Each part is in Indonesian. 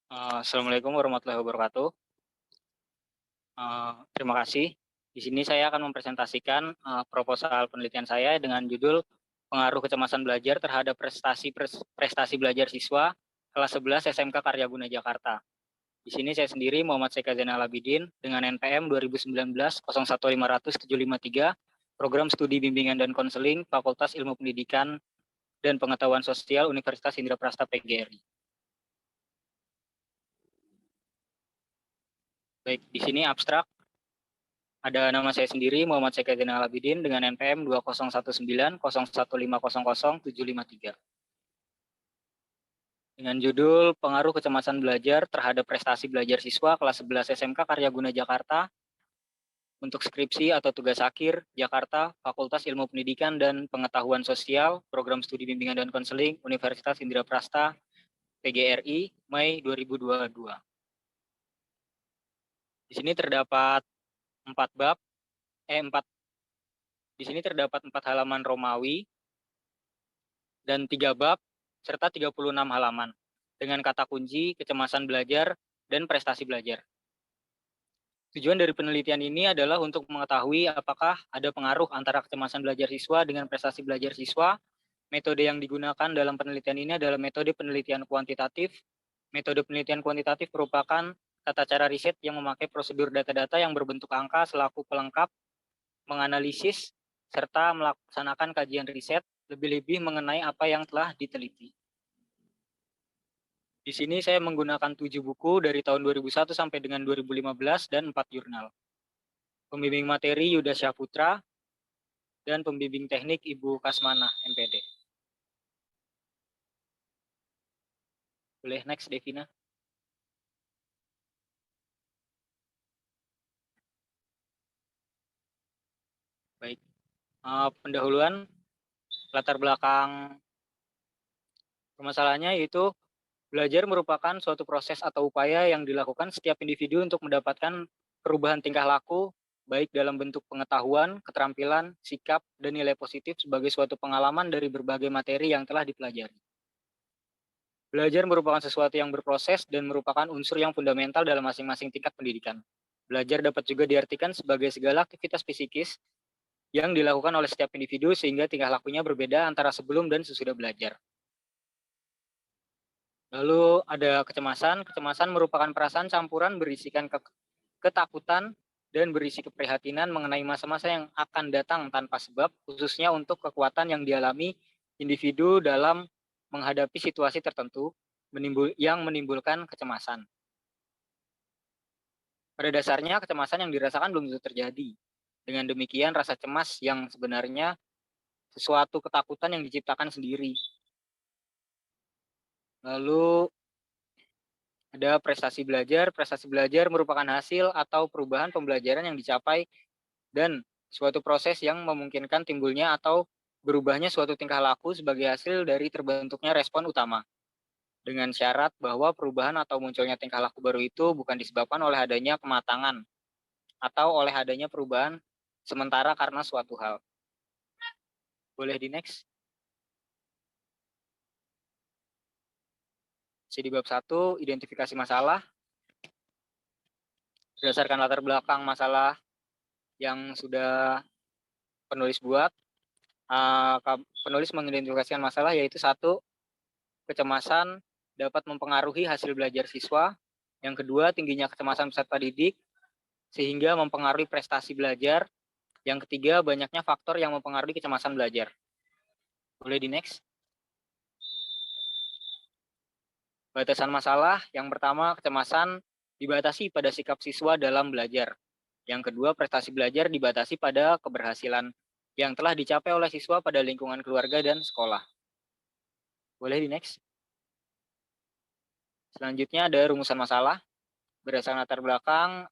Assalamualaikum warahmatullahi wabarakatuh. Terima kasih. Di sini saya akan mempresentasikan proposal penelitian saya dengan judul Pengaruh Kecemasan Belajar terhadap prestasi belajar siswa kelas 11 SMK Karyaguna Jakarta. Di sini saya sendiri Muhammad Seka Zainal Abidin dengan NPM 2019-01500753, Program Studi Bimbingan dan Konseling Fakultas Ilmu Pendidikan dan Pengetahuan Sosial Universitas Indraprasta PGRI. Baik, di sini abstrak. Ada nama saya sendiri, Muhammad Seka Zainal Abidin dengan NPM 201901500753. Dengan judul Pengaruh Kecemasan Belajar terhadap Prestasi Belajar Siswa kelas 11 SMK Karyaguna Jakarta untuk skripsi atau tugas akhir Jakarta, Fakultas Ilmu Pendidikan dan Pengetahuan Sosial, Program Studi Bimbingan dan Konseling Universitas Indraprasta PGRI, Mei 2022. Di sini terdapat 4 halaman Romawi dan 3 bab serta 36 halaman dengan kata kunci kecemasan belajar dan prestasi belajar. Tujuan dari penelitian ini adalah untuk mengetahui apakah ada pengaruh antara kecemasan belajar siswa dengan prestasi belajar siswa. Metode yang digunakan dalam penelitian ini adalah metode penelitian kuantitatif. Metode penelitian kuantitatif merupakan tata cara riset yang memakai prosedur data-data yang berbentuk angka selaku pelengkap, menganalisis, serta melaksanakan kajian riset lebih-lebih mengenai apa yang telah diteliti. Di sini saya menggunakan 7 buku dari tahun 2001 sampai dengan 2015 dan 4 jurnal. Pembimbing materi Yuda Syahputra dan pembimbing teknik Ibu Kasmana, MPD. Boleh next, Devina. Baik. Pendahuluan latar belakang permasalahannya yaitu belajar merupakan suatu proses atau upaya yang dilakukan setiap individu untuk mendapatkan perubahan tingkah laku, baik dalam bentuk pengetahuan, keterampilan, sikap, dan nilai positif sebagai suatu pengalaman dari berbagai materi yang telah dipelajari. Belajar merupakan sesuatu yang berproses dan merupakan unsur yang fundamental dalam masing-masing tingkat pendidikan. Belajar dapat juga diartikan sebagai segala aktivitas psikis yang dilakukan oleh setiap individu sehingga tingkah lakunya berbeda antara sebelum dan sesudah belajar. Lalu ada kecemasan. Kecemasan merupakan perasaan campuran berisikan ketakutan dan berisi keprihatinan mengenai masa-masa yang akan datang tanpa sebab, khususnya untuk kekuatan yang dialami individu dalam menghadapi situasi tertentu yang menimbulkan kecemasan. Pada dasarnya, kecemasan yang dirasakan belum tentu terjadi. Dengan demikian, rasa cemas yang sebenarnya sesuatu ketakutan yang diciptakan sendiri. Lalu ada prestasi belajar. Prestasi belajar merupakan hasil atau perubahan pembelajaran yang dicapai dan suatu proses yang memungkinkan timbulnya atau berubahnya suatu tingkah laku sebagai hasil dari terbentuknya respon utama. Dengan syarat bahwa perubahan atau munculnya tingkah laku baru itu bukan disebabkan oleh adanya kematangan atau oleh adanya perubahan sementara karena suatu hal. Boleh di next? Di bab 1, identifikasi masalah. Berdasarkan latar belakang masalah yang sudah penulis buat, penulis mengidentifikasikan masalah yaitu 1, kecemasan dapat mempengaruhi hasil belajar siswa. Yang kedua, tingginya kecemasan peserta didik sehingga mempengaruhi prestasi belajar. Yang ketiga, banyaknya faktor yang mempengaruhi kecemasan belajar. Boleh di next? Batasan masalah. Yang pertama, kecemasan dibatasi pada sikap siswa dalam belajar. Yang kedua, prestasi belajar dibatasi pada keberhasilan yang telah dicapai oleh siswa pada lingkungan keluarga dan sekolah. Boleh di next? Selanjutnya ada rumusan masalah. Berdasarkan latar belakang,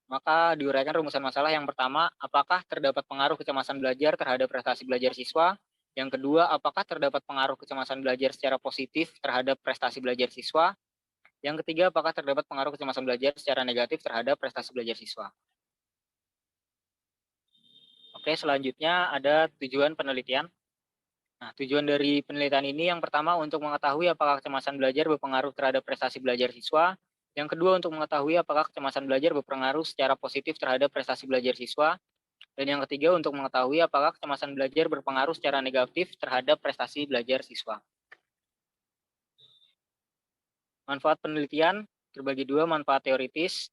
maka diuraikan rumusan masalah. Yang pertama, apakah terdapat pengaruh kecemasan belajar terhadap prestasi belajar siswa? Yang kedua, apakah terdapat pengaruh kecemasan belajar secara positif terhadap prestasi belajar siswa? Yang ketiga, apakah terdapat pengaruh kecemasan belajar secara negatif terhadap prestasi belajar siswa? Oke, selanjutnya ada tujuan penelitian. Nah, tujuan dari penelitian ini yang pertama untuk mengetahui apakah kecemasan belajar berpengaruh terhadap prestasi belajar siswa. Yang kedua untuk mengetahui apakah kecemasan belajar berpengaruh secara positif terhadap prestasi belajar siswa. Dan yang ketiga untuk mengetahui apakah kecemasan belajar berpengaruh secara negatif terhadap prestasi belajar siswa. Manfaat penelitian terbagi dua, manfaat teoritis,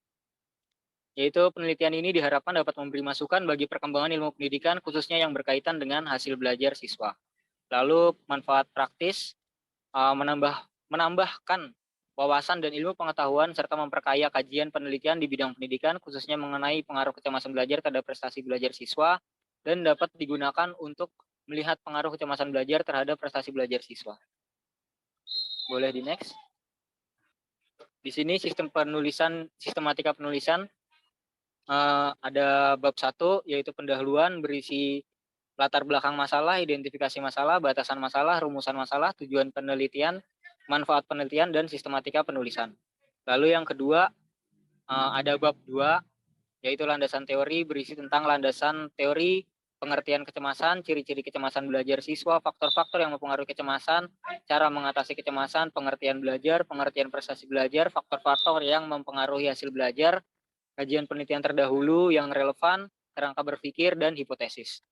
yaitu penelitian ini diharapkan dapat memberi masukan bagi perkembangan ilmu pendidikan khususnya yang berkaitan dengan hasil belajar siswa. Lalu manfaat praktis, menambahkan wawasan dan ilmu pengetahuan serta memperkaya kajian penelitian di bidang pendidikan khususnya mengenai pengaruh kecemasan belajar terhadap prestasi belajar siswa dan dapat digunakan untuk melihat pengaruh kecemasan belajar terhadap prestasi belajar siswa. Boleh di next. Di sini sistematika penulisan ada bab 1 yaitu pendahuluan berisi latar belakang masalah, identifikasi masalah, batasan masalah, rumusan masalah, tujuan penelitian, manfaat penelitian, dan sistematika penulisan. Lalu yang kedua, ada bab 2, yaitu landasan teori berisi tentang landasan teori, pengertian kecemasan, ciri-ciri kecemasan belajar siswa, faktor-faktor yang mempengaruhi kecemasan, cara mengatasi kecemasan, pengertian belajar, pengertian prestasi belajar, faktor-faktor yang mempengaruhi hasil belajar, kajian penelitian terdahulu yang relevan, kerangka berpikir, dan hipotesis.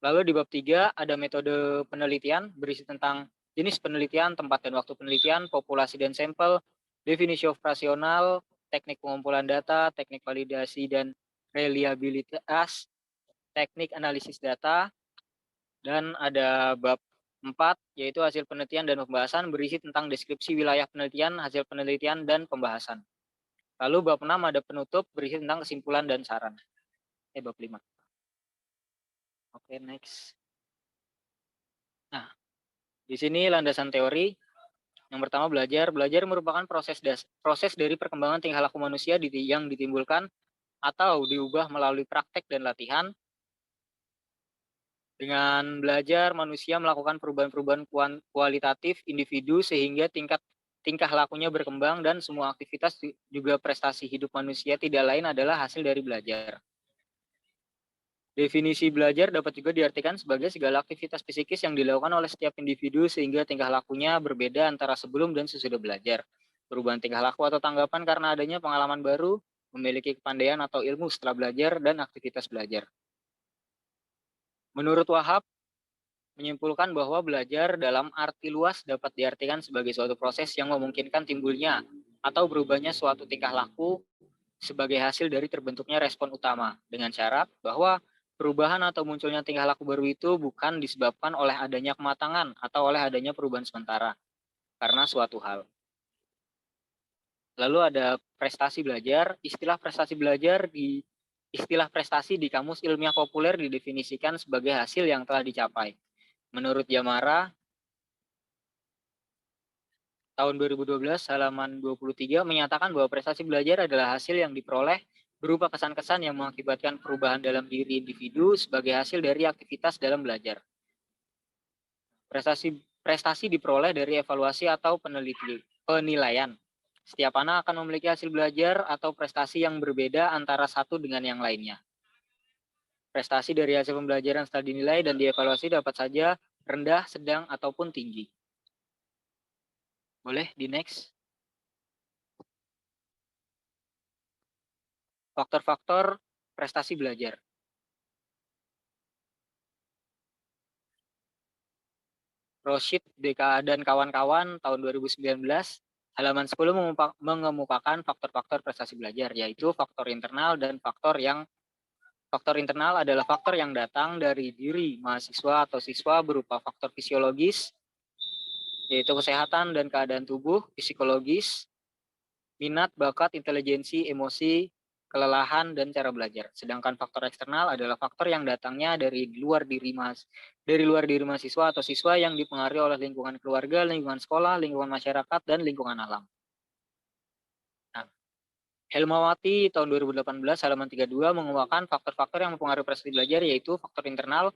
Lalu di bab 3 ada metode penelitian berisi tentang jenis penelitian, tempat dan waktu penelitian, populasi dan sampel, definisi operasional, teknik pengumpulan data, teknik validasi dan reliabilitas, teknik analisis data, dan ada bab 4 yaitu hasil penelitian dan pembahasan berisi tentang deskripsi wilayah penelitian, hasil penelitian, dan pembahasan. Lalu bab 6 ada penutup berisi tentang kesimpulan dan saran. Bab 5. Oke, next. Nah, di sini landasan teori. Yang pertama belajar. Belajar merupakan proses dari perkembangan tingkah laku manusia yang ditimbulkan atau diubah melalui praktek dan latihan. Dengan belajar, manusia melakukan perubahan-perubahan kualitatif individu sehingga tingkah lakunya berkembang dan semua aktivitas juga prestasi hidup manusia tidak lain adalah hasil dari belajar. Definisi belajar dapat juga diartikan sebagai segala aktivitas psikis yang dilakukan oleh setiap individu sehingga tingkah lakunya berbeda antara sebelum dan sesudah belajar. Perubahan tingkah laku atau tanggapan karena adanya pengalaman baru, memiliki kepandaian atau ilmu setelah belajar, dan aktivitas belajar. Menurut Wahab, menyimpulkan bahwa belajar dalam arti luas dapat diartikan sebagai suatu proses yang memungkinkan timbulnya atau berubahnya suatu tingkah laku sebagai hasil dari terbentuknya respon utama, dengan syarat bahwa perubahan atau munculnya tingkah laku baru itu bukan disebabkan oleh adanya kematangan atau oleh adanya perubahan sementara karena suatu hal. Lalu ada prestasi belajar. Istilah prestasi di kamus ilmiah populer didefinisikan sebagai hasil yang telah dicapai. Menurut Yamara, tahun 2012 halaman 23 menyatakan bahwa prestasi belajar adalah hasil yang diperoleh berupa kesan-kesan yang mengakibatkan perubahan dalam diri individu sebagai hasil dari aktivitas dalam belajar. Prestasi diperoleh dari evaluasi atau penilaian. Setiap anak akan memiliki hasil belajar atau prestasi yang berbeda antara satu dengan yang lainnya. Prestasi dari hasil pembelajaran setelah dinilai dan dievaluasi dapat saja rendah, sedang, ataupun tinggi. Boleh di next. Faktor-faktor prestasi belajar. Roshid, DK, dan kawan-kawan tahun 2019, halaman 10 mengemukakan faktor-faktor prestasi belajar, yaitu faktor internal dan faktor internal adalah faktor yang datang dari diri mahasiswa atau siswa berupa faktor fisiologis, yaitu kesehatan dan keadaan tubuh, psikologis, minat, bakat, intelijensi, emosi, kelelahan, dan cara belajar. Sedangkan faktor eksternal adalah faktor yang datangnya dari luar diri mahasiswa atau siswa yang dipengaruhi oleh lingkungan keluarga, lingkungan sekolah, lingkungan masyarakat, dan lingkungan alam. Nah, Helmawati tahun 2018 halaman 32 mengemukakan faktor-faktor yang mempengaruhi prestasi belajar, yaitu faktor internal,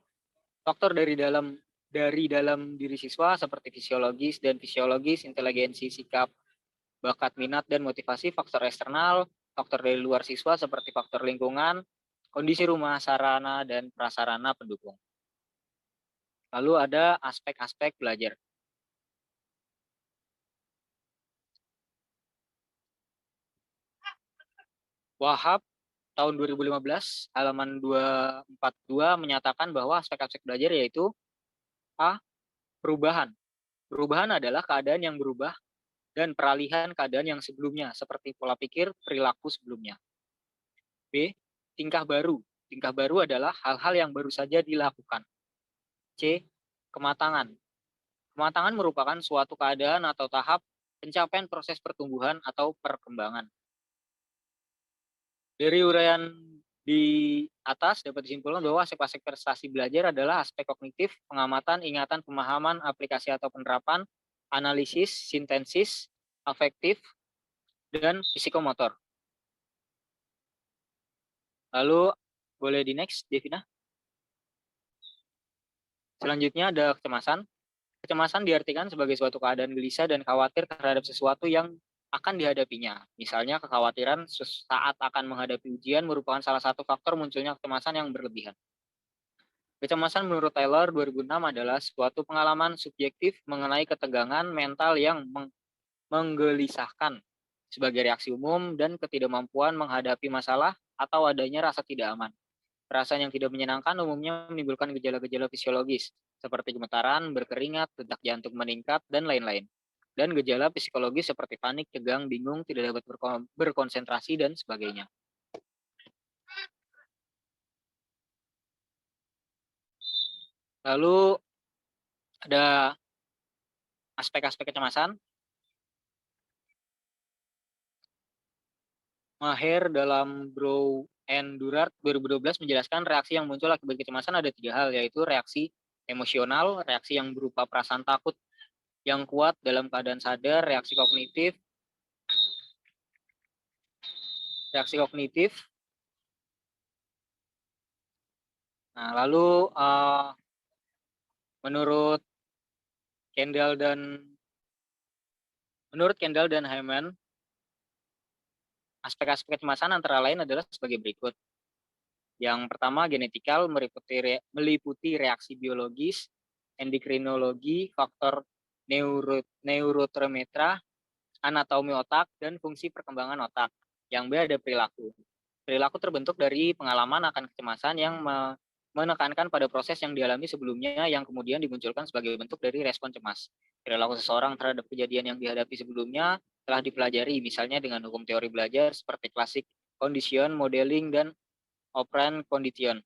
faktor dari dalam diri siswa seperti fisiologis, inteligensi, sikap, bakat, minat, dan motivasi. Faktor eksternal, faktor dari luar siswa seperti faktor lingkungan, kondisi rumah, sarana, dan prasarana pendukung. Lalu ada aspek-aspek belajar. Wahab tahun 2015 halaman 242 menyatakan bahwa aspek-aspek belajar yaitu A. Perubahan. Perubahan adalah keadaan yang berubah dan peralihan keadaan yang sebelumnya, seperti pola pikir, perilaku sebelumnya. B. Tingkah baru. Tingkah baru adalah hal-hal yang baru saja dilakukan. C. Kematangan. Kematangan merupakan suatu keadaan atau tahap pencapaian proses pertumbuhan atau perkembangan. Dari uraian di atas dapat disimpulkan bahwa aspek-aspek prestasi belajar adalah aspek kognitif, pengamatan, ingatan, pemahaman, aplikasi atau penerapan, analisis, sintesis, afektif, dan psikomotor. Lalu boleh di next, Devina. Selanjutnya ada kecemasan. Kecemasan diartikan sebagai suatu keadaan gelisah dan khawatir terhadap sesuatu yang akan dihadapinya. Misalnya kekhawatiran saat akan menghadapi ujian merupakan salah satu faktor munculnya kecemasan yang berlebihan. Kecemasan menurut Taylor 2006 adalah suatu pengalaman subjektif mengenai ketegangan mental yang menggelisahkan sebagai reaksi umum dan ketidakmampuan menghadapi masalah atau adanya rasa tidak aman. Perasaan yang tidak menyenangkan umumnya menimbulkan gejala-gejala fisiologis, seperti gemetaran, berkeringat, detak jantung meningkat, dan lain-lain. Dan gejala psikologis seperti panik, tegang, bingung, tidak dapat berkonsentrasi, dan sebagainya. Lalu ada aspek-aspek kecemasan. Maher dalam Brow and Durard 2012 menjelaskan reaksi yang muncul akibat kecemasan ada 3 hal, yaitu reaksi emosional, reaksi yang berupa perasaan takut yang kuat dalam keadaan sadar, reaksi kognitif, Nah, lalu menurut Kendall dan Hyman, aspek-aspek kecemasan antara lain adalah sebagai berikut. Yang pertama, genetikal meliputi reaksi biologis, endokrinologi, faktor neurotransmitter, anatomi otak, dan fungsi perkembangan otak. Yang B ada perilaku. Perilaku terbentuk dari pengalaman akan kecemasan yang menekankan pada proses yang dialami sebelumnya yang kemudian dimunculkan sebagai bentuk dari respon cemas. Perilaku seseorang terhadap kejadian yang dihadapi sebelumnya telah dipelajari, misalnya dengan hukum teori belajar seperti klasik condition, modeling, dan operant condition.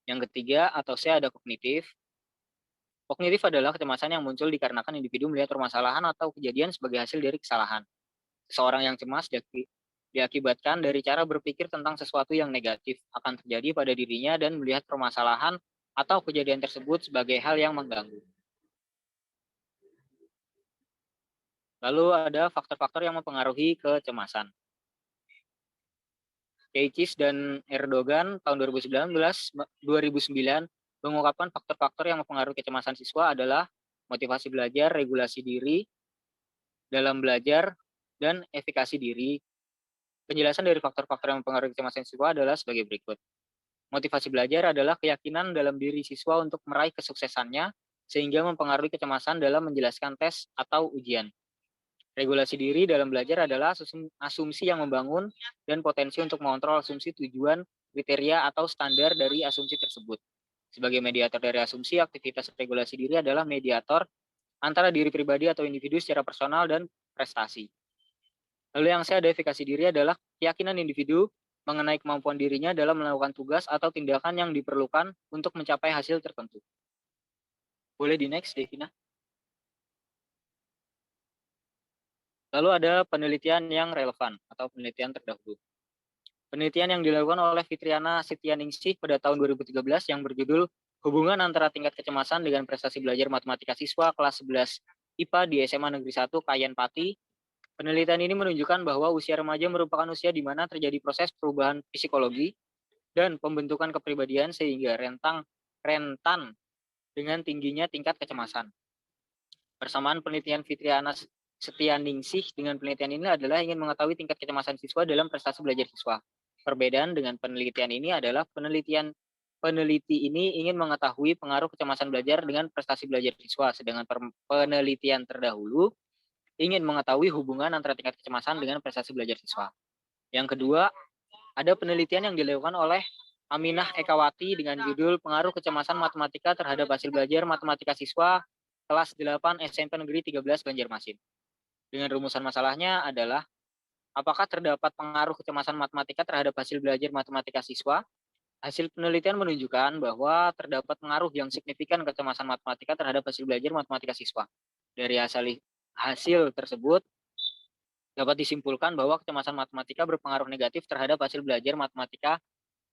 Yang ketiga atau C ada kognitif. Kognitif adalah kecemasan yang muncul dikarenakan individu melihat permasalahan atau kejadian sebagai hasil dari kesalahan. Seseorang yang cemas diakibatkan dari cara berpikir tentang sesuatu yang negatif akan terjadi pada dirinya dan melihat permasalahan atau kejadian tersebut sebagai hal yang mengganggu. Lalu ada faktor-faktor yang mempengaruhi kecemasan. Keicis dan Erdogan tahun 2009 mengungkapkan faktor-faktor yang mempengaruhi kecemasan siswa adalah motivasi belajar, regulasi diri dalam belajar, dan efikasi diri. Penjelasan dari faktor-faktor yang mempengaruhi kecemasan siswa adalah sebagai berikut. Motivasi belajar adalah keyakinan dalam diri siswa untuk meraih kesuksesannya, sehingga mempengaruhi kecemasan dalam menjelaskan tes atau ujian. Regulasi diri dalam belajar adalah asumsi yang membangun dan potensi untuk mengontrol asumsi tujuan, kriteria, atau standar dari asumsi tersebut. Sebagai mediator dari asumsi, aktivitas regulasi diri adalah mediator antara diri pribadi atau individu secara personal dan prestasi. Lalu yang saya ada efikasi diri adalah keyakinan individu mengenai kemampuan dirinya dalam melakukan tugas atau tindakan yang diperlukan untuk mencapai hasil tertentu. Boleh di next, Devina. Lalu ada penelitian yang relevan atau penelitian terdahulu. Penelitian yang dilakukan oleh Fitriana Setianingsih pada tahun 2013 yang berjudul Hubungan antara tingkat kecemasan dengan prestasi belajar matematika siswa kelas 11 IPA di SMA Negeri 1 Kayen Pati. Penelitian ini menunjukkan bahwa usia remaja merupakan usia di mana terjadi proses perubahan psikologi dan pembentukan kepribadian sehingga rentan dengan tingginya tingkat kecemasan. Persamaan penelitian Fitriana Setianingsih dengan penelitian ini adalah ingin mengetahui tingkat kecemasan siswa dalam prestasi belajar siswa. Perbedaan dengan penelitian ini adalah penelitian peneliti ini ingin mengetahui pengaruh kecemasan belajar dengan prestasi belajar siswa, sedangkan penelitian terdahulu ingin mengetahui hubungan antara tingkat kecemasan dengan prestasi belajar siswa. Yang kedua, ada penelitian yang dilakukan oleh Aminah Ekawati dengan judul Pengaruh Kecemasan Matematika Terhadap Hasil Belajar Matematika Siswa kelas 8 SMP Negeri 13 Banjarmasin. Dengan rumusan masalahnya adalah, apakah terdapat pengaruh kecemasan matematika terhadap hasil belajar matematika siswa? Hasil penelitian menunjukkan bahwa terdapat pengaruh yang signifikan kecemasan matematika terhadap hasil belajar matematika siswa. Dari hasil tersebut, dapat disimpulkan bahwa kecemasan matematika berpengaruh negatif terhadap hasil belajar matematika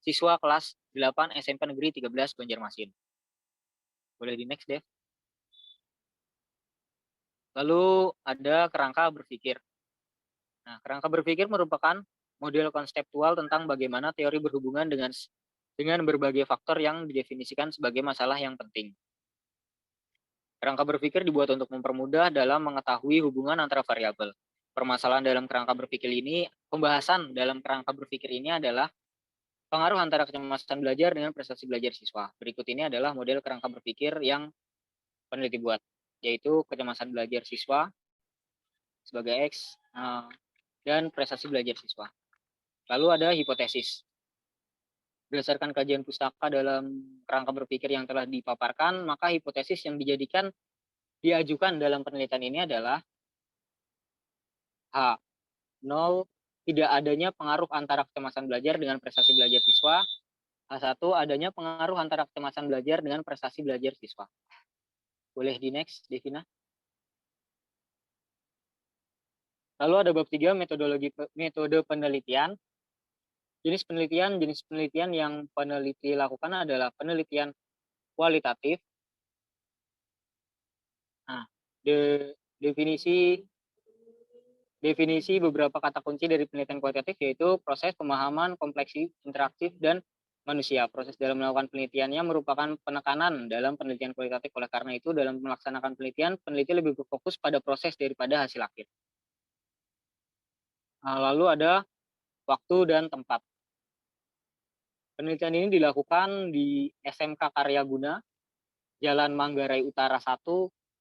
siswa kelas 8 SMP Negeri 13 Banjarmasin. Boleh di next, Dev. Lalu ada kerangka berpikir. Nah, kerangka berpikir merupakan model konseptual tentang bagaimana teori berhubungan dengan berbagai faktor yang didefinisikan sebagai masalah yang penting. Kerangka berpikir dibuat untuk mempermudah dalam mengetahui hubungan antara variabel. Permasalahan dalam kerangka berpikir ini, pembahasan dalam kerangka berpikir ini adalah pengaruh antara kecemasan belajar dengan prestasi belajar siswa. Berikut ini adalah model kerangka berpikir yang peneliti buat, yaitu kecemasan belajar siswa sebagai X dan prestasi belajar siswa. Lalu ada hipotesis. Berdasarkan kajian pustaka dalam kerangka berpikir yang telah dipaparkan, maka hipotesis yang diajukan dalam penelitian ini adalah H. 0. Tidak adanya pengaruh antara kecemasan belajar dengan prestasi belajar siswa. H1. Adanya pengaruh antara kecemasan belajar dengan prestasi belajar siswa. Boleh di next, Devina. Lalu ada bab 3, metode penelitian. Jenis penelitian yang peneliti lakukan adalah penelitian kualitatif. Nah, definisi beberapa kata kunci dari penelitian kualitatif yaitu proses pemahaman, kompleksi, interaktif, dan manusia. Proses dalam melakukan penelitiannya merupakan penekanan dalam penelitian kualitatif. Oleh karena itu, dalam melaksanakan penelitian, peneliti lebih berfokus pada proses daripada hasil akhir. Nah, lalu ada waktu dan tempat. Penelitian ini dilakukan di SMK Karyaguna, Jalan Manggarai Utara 1,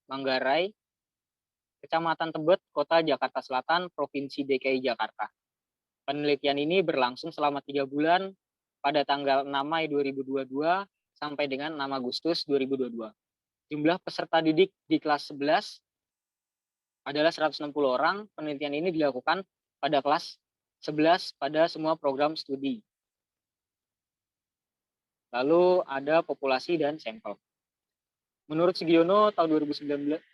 Manggarai, Kecamatan Tebet, Kota Jakarta Selatan, Provinsi DKI Jakarta. Penelitian ini berlangsung selama 3 bulan pada tanggal 6 Mei 2022 sampai dengan 6 Agustus 2022. Jumlah peserta didik di kelas 11 adalah 160 orang. Penelitian ini dilakukan pada kelas 11 pada semua program studi. Lalu ada populasi dan sampel. Menurut Sugiono tahun 2009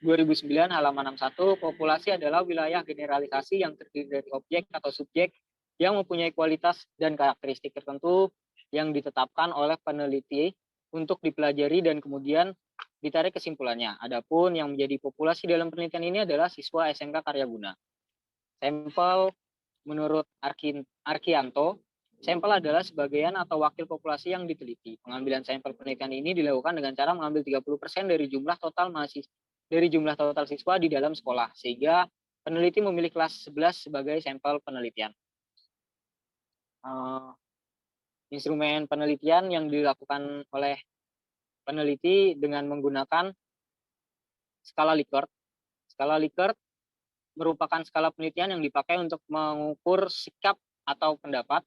halaman 61, populasi adalah wilayah generalisasi yang terdiri dari objek atau subjek yang mempunyai kualitas dan karakteristik tertentu yang ditetapkan oleh peneliti untuk dipelajari dan kemudian ditarik kesimpulannya. Adapun yang menjadi populasi dalam penelitian ini adalah siswa SMK Karyaguna. Sampel menurut Arkianto, sampel adalah sebagian atau wakil populasi yang diteliti. Pengambilan sampel penelitian ini dilakukan dengan cara mengambil 30% dari jumlah total siswa di dalam sekolah, sehingga peneliti memilih kelas 11 sebagai sampel penelitian. Instrumen penelitian yang dilakukan oleh peneliti dengan menggunakan skala Likert. Skala Likert merupakan skala penelitian yang dipakai untuk mengukur sikap atau pendapat.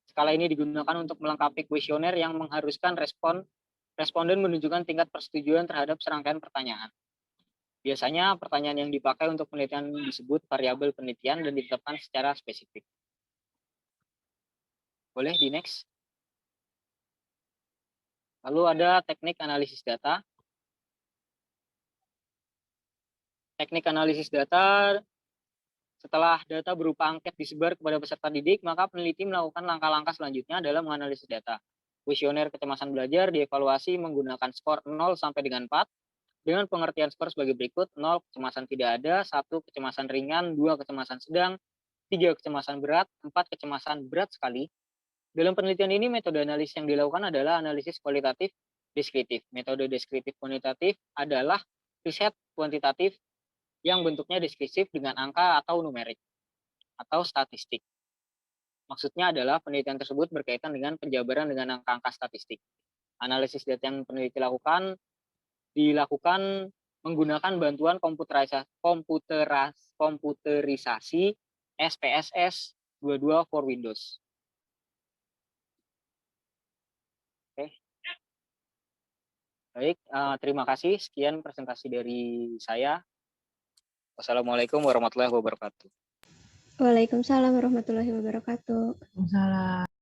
Skala ini digunakan untuk melengkapi kuesioner yang mengharuskan responden menunjukkan tingkat persetujuan terhadap serangkaian pertanyaan. Biasanya pertanyaan yang dipakai untuk penelitian disebut variabel penelitian dan ditetapkan secara spesifik. Boleh di next. Lalu ada teknik analisis data. Teknik analisis data, setelah data berupa angket disebar kepada peserta didik, maka peneliti melakukan langkah-langkah selanjutnya dalam menganalisis data. Kuesioner kecemasan belajar dievaluasi menggunakan skor 0 sampai dengan 4, dengan pengertian skor sebagai berikut: 0 kecemasan tidak ada, 1 kecemasan ringan, 2 kecemasan sedang, 3 kecemasan berat, 4 kecemasan berat sekali. Dalam penelitian ini, metode analisis yang dilakukan adalah analisis kualitatif deskriptif. Metode deskriptif kuantitatif adalah riset kuantitatif yang bentuknya deskriptif dengan angka atau numerik atau statistik. Maksudnya adalah penelitian tersebut berkaitan dengan penjabaran dengan angka-angka statistik. Analisis data yang peneliti lakukan dilakukan menggunakan bantuan komputerisasi SPSS 22 for Windows. Oke. Baik, terima kasih. Sekian presentasi dari saya. Wassalamualaikum warahmatullahi wabarakatuh. Waalaikumsalam warahmatullahi wabarakatuh. Waalaikumsalam.